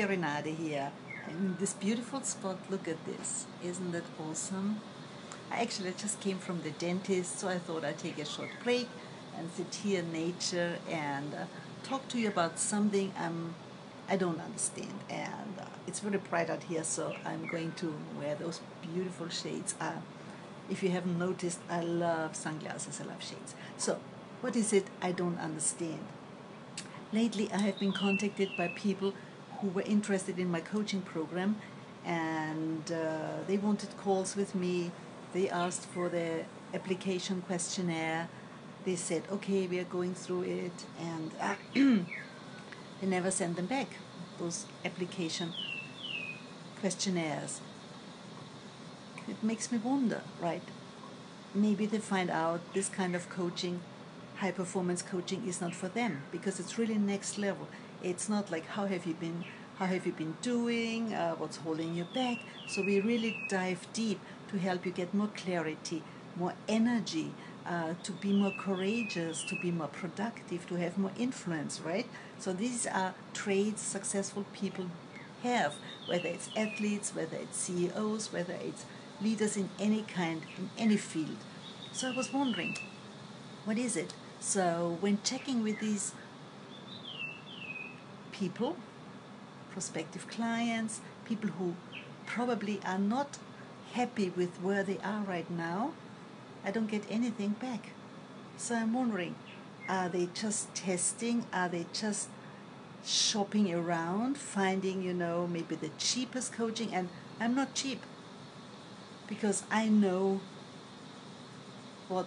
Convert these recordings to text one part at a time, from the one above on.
Renate here. In this beautiful spot, look at this. Isn't that awesome? I actually just came from the dentist, so I thought I'd take a short break and sit here in nature and talk to you about something I don't understand. And it's very bright out here, so I'm going to wear those beautiful shades. If you haven't noticed, I love sunglasses, I love shades. So, what is it I don't understand? Lately, I have been contacted by people who were interested in my coaching program, and they wanted calls with me. They asked for the application questionnaire. They said, okay, we are going through it, and they never sent them back, those application questionnaires. It makes me wonder, right? Maybe they find out this kind of coaching, high performance coaching, is not for them because it's really next level. It's not like how have you been doing, what's holding you back. So we really dive deep to help you get more clarity, more energy, to be more courageous, to be more productive, to have more influence, right? So these are traits successful people have, whether it's athletes, whether it's CEOs, whether it's leaders in any kind, in any field. So I was wondering, what is it? So when checking with these people, prospective clients, people who probably are not happy with where they are right now, I don't get anything back. So I'm wondering, are they just testing? Are they just shopping around, finding, maybe the cheapest coaching? And I'm not cheap because I know what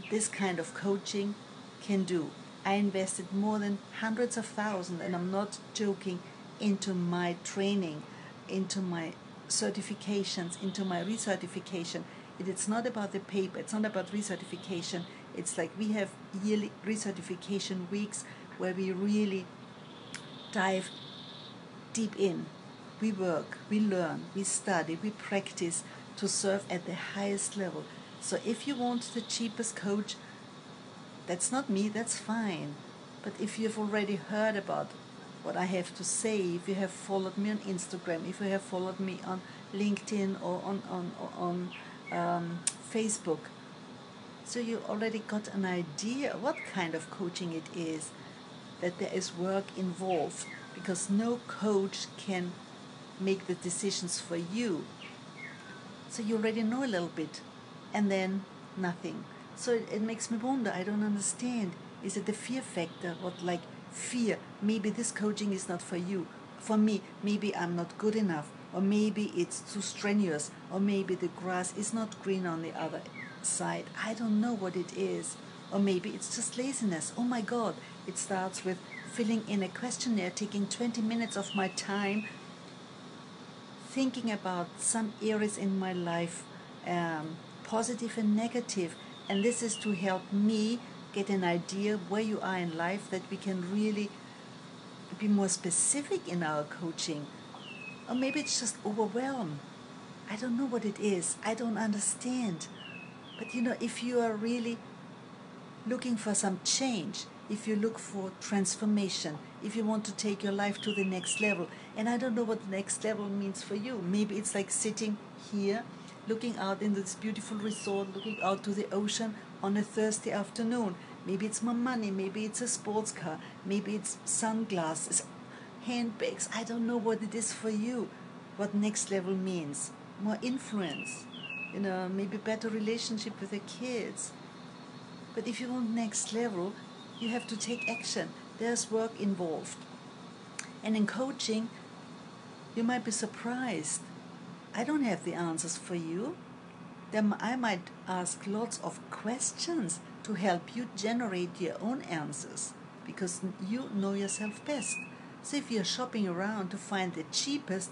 this kind of coaching can do. I invested more than hundreds of thousands, and I'm not joking, into my training, into my certifications, into my recertification. It's not about the paper, it's not about recertification. It's like we have yearly recertification weeks where we really dive deep in. We work, we learn, we study, we practice to serve at the highest level. So if you want the cheapest coach, that's not me, that's fine. But if you've already heard about what I have to say, if you have followed me on Instagram, if you have followed me on LinkedIn or on Facebook, so you already got an idea what kind of coaching it is, that there is work involved, because no coach can make the decisions for you. So you already know a little bit, and then nothing. So it makes me wonder, I don't understand. Is it the fear factor? What, like fear? Maybe this coaching is not for you. For me, maybe I'm not good enough, or maybe it's too strenuous, or maybe the grass is not green on the other side. I don't know what it is. Or maybe it's just laziness. Oh my God, it starts with filling in a questionnaire, taking 20 minutes of my time, thinking about some areas in my life, positive and negative. And this is to help me get an idea where you are in life, that we can really be more specific in our coaching. Or maybe it's just overwhelm. I don't know what it is. I don't understand. But if you are really looking for some change, if you look for transformation, if you want to take your life to the next level, and I don't know what the next level means for you. Maybe it's like sitting here, looking out in this beautiful resort, looking out to the ocean on a Thursday afternoon. Maybe it's more money, maybe it's a sports car, maybe it's sunglasses, handbags. I don't know what it is for you, what next level means. More influence, maybe better relationship with the kids. But if you want next level, you have to take action. There's work involved. And in coaching, you might be surprised. I don't have the answers for you. Then I might ask lots of questions to help you generate your own answers, because you know yourself best. So if you're shopping around to find the cheapest,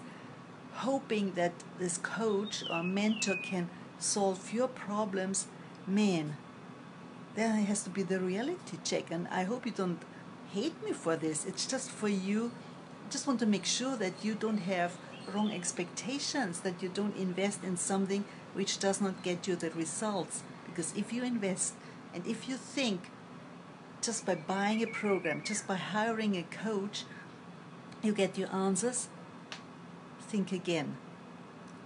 hoping that this coach or mentor can solve your problems, man, there has to be the reality check. And I hope you don't hate me for this. It's just for you. I just want to make sure that you don't have wrong expectations, that you don't invest in something which does not get you the results. Because if you invest, and if you think just by buying a program, just by hiring a coach, you get your answers, think again.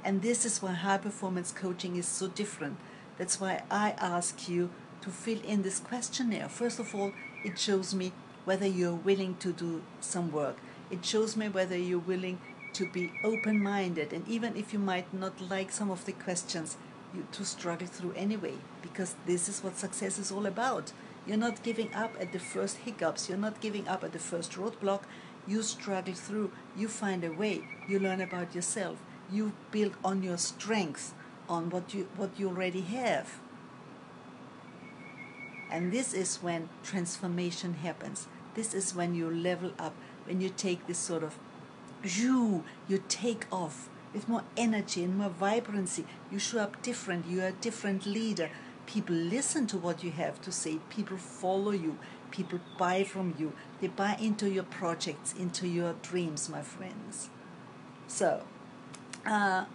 And this is why high performance coaching is so different. That's why I ask you to fill in this questionnaire. First of all, it shows me whether you're willing to do some work. It shows me whether you're willing to be open-minded, and even if you might not like some of the questions, to struggle through anyway, because this is what success is all about. You're not giving up at the first hiccups. You're not giving up at the first roadblock. You struggle through. You find a way. You learn about yourself. You build on your strengths, on what you already have. And this is when transformation happens. This is when you level up, when you take this sort of you take off with more energy and more vibrancy. You show up different. You are a different leader. People listen to what you have to say. People follow you. People buy from you. They buy into your projects, into your dreams, my friends. So, I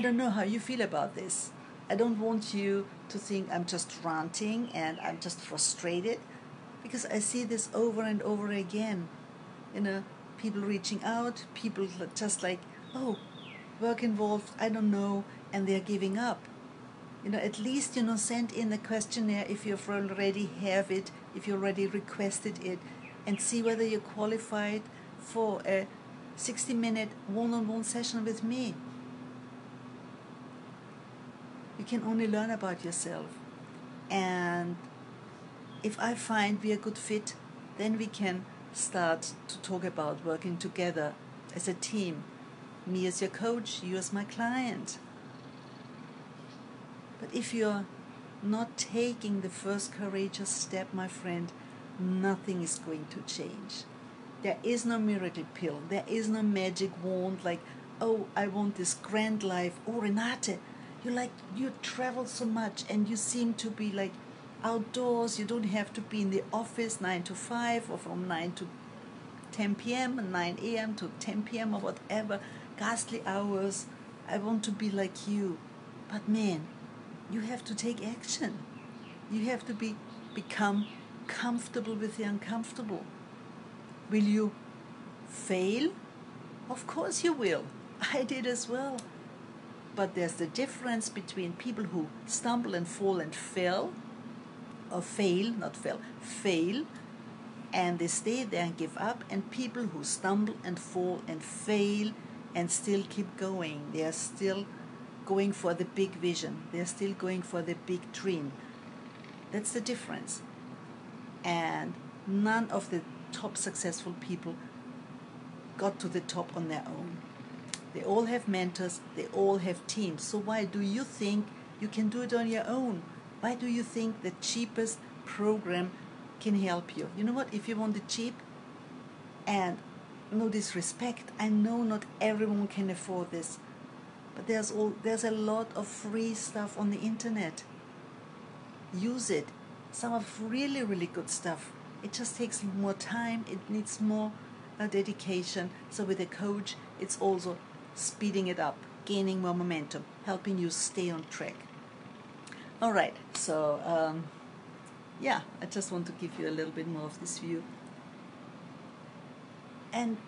don't know how you feel about this. I don't want you to think I'm just ranting and I'm just frustrated, because I see this over and over again. People reaching out, people just like, oh, work involved, I don't know, and they're giving up. At least, send in the questionnaire if you've already have it, if you already requested it, and see whether you're qualified for a 60-minute one-on-one session with me. You can only learn about yourself. And if I find we're a good fit, then we can start to talk about working together as a team. Me as your coach, you as my client. But if you're not taking the first courageous step, my friend, nothing is going to change. There is no miracle pill. There is no magic wand like, oh, I want this grand life. Oh, Renate, you travel so much and you seem to be like outdoors. You don't have to be in the office 9 to 5 or from 9 to 10 p.m. and 9 a.m. to 10 p.m. or whatever, ghastly hours. I want to be like you. But man, you have to take action. You have to become comfortable with the uncomfortable. Will you fail? Of course you will. I did as well. But there's the difference between people who stumble and fall and fail, or fail, and they stay there and give up, and people who stumble and fall and fail and still keep going. They are still going for the big vision. They are still going for the big dream. That's the difference. And none of the top successful people got to the top on their own. They all have mentors. They all have teams. So why do you think you can do it on your own? Why do you think the cheapest program can help you? You know what? If you want it cheap, and no disrespect, I know not everyone can afford this, but there's a lot of free stuff on the internet. Use it. Some of really, really good stuff. It just takes more time. It needs more dedication. So with a coach, it's also speeding it up, gaining more momentum, helping you stay on track. All right, so I just want to give you a little bit more of this view. And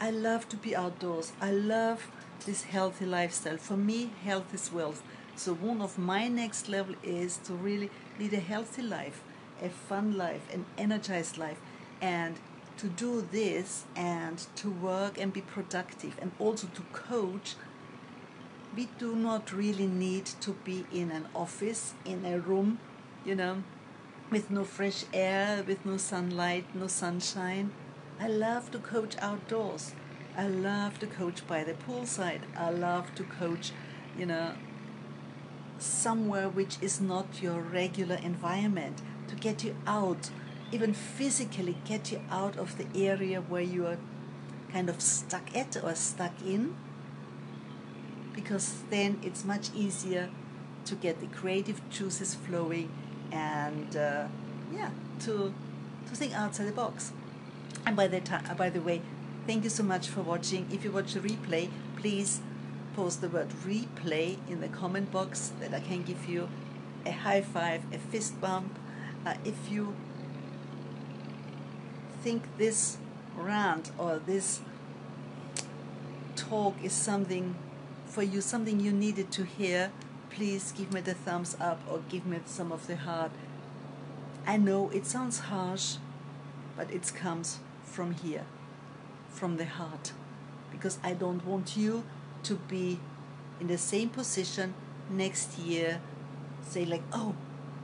I love to be outdoors. I love this healthy lifestyle. For me, health is wealth. So one of my next level is to really lead a healthy life, a fun life, an energized life, and to do this and to work and be productive and also to coach. We do not really need to be in an office, in a room, with no fresh air, with no sunlight, no sunshine. I love to coach outdoors. I love to coach by the poolside. I love to coach, somewhere which is not your regular environment, to get you out, even physically get you out of the area where you are kind of stuck at or stuck in, because then it's much easier to get the creative juices flowing and to think outside the box. And by the way, thank you so much for watching. If you watch the replay, please post the word replay in the comment box that I can give you a high five, a fist bump. If you think this rant or this talk is something for you, something you needed to hear, please give me the thumbs up or give me some of the heart. I know it sounds harsh, but it comes from here, from the heart, because I don't want you to be in the same position next year, say like, oh,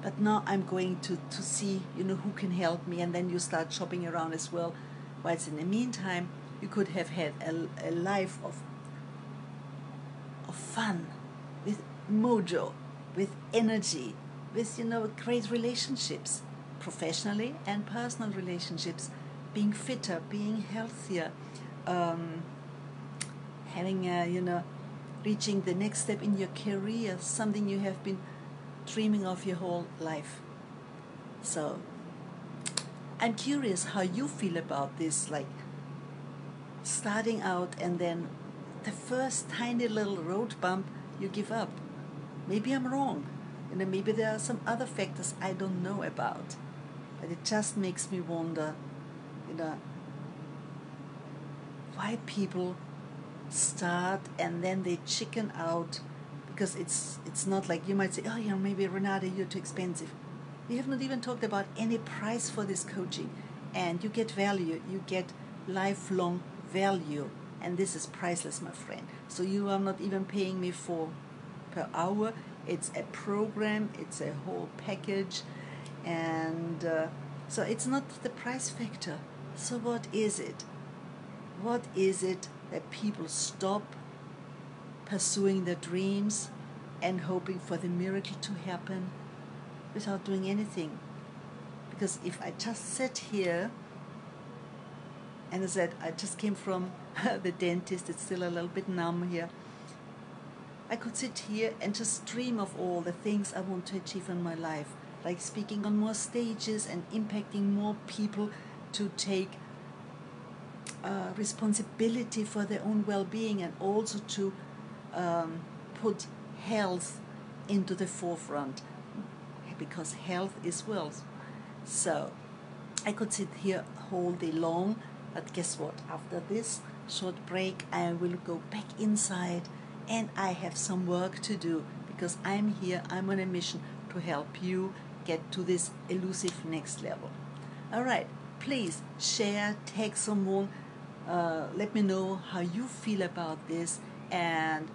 but now I'm going to see, who can help me, and then you start shopping around as well. Whilst in the meantime, you could have had a life of fun, with mojo, with energy, with, great relationships, professionally and personal relationships, being fitter, being healthier, having reaching the next step in your career, something you have been dreaming of your whole life. So I'm curious how you feel about this, like starting out and then the first tiny little road bump, you give up. Maybe I'm wrong. Maybe there are some other factors I don't know about. But it just makes me wonder, why people start and then they chicken out, because it's not like you might say, oh yeah, maybe Renate, you're too expensive. We have not even talked about any price for this coaching, and you get value, you get lifelong value, and this is priceless, my friend. So you are not even paying me per hour. It's a program, it's a whole package, and so it's not the price factor. So what is it? What is it that people stop pursuing their dreams and hoping for the miracle to happen without doing anything? Because if I just sit here, and I said, I just came from the dentist, it's still a little bit numb here. I could sit here and just dream of all the things I want to achieve in my life, like speaking on more stages and impacting more people to take responsibility for their own well-being, and also to put health into the forefront, because health is wealth. So I could sit here all day long, but guess what? After this short break, I will go back inside and I have some work to do, because I'm here, I'm on a mission to help you get to this elusive next level. All right, please share, tag someone, let me know how you feel about this and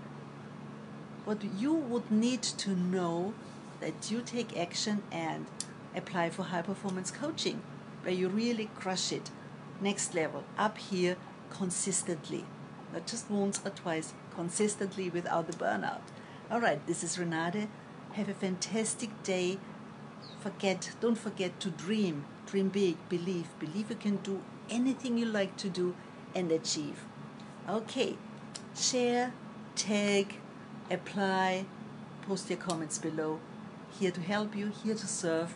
what you would need to know that you take action and apply for high performance coaching, where you really crush it next level, up here, consistently, not just once or twice, consistently, without the burnout. All right, this is Renate. Have a fantastic day. Don't forget to dream big, believe you can do anything you like to do and achieve. Okay, share, tag, apply, post your comments below. Here to help you, here to serve.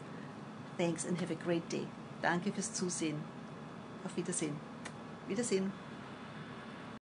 Thanks and have a great day. Danke fürs Zusehen. Auf Wiedersehen. Wiedersehen.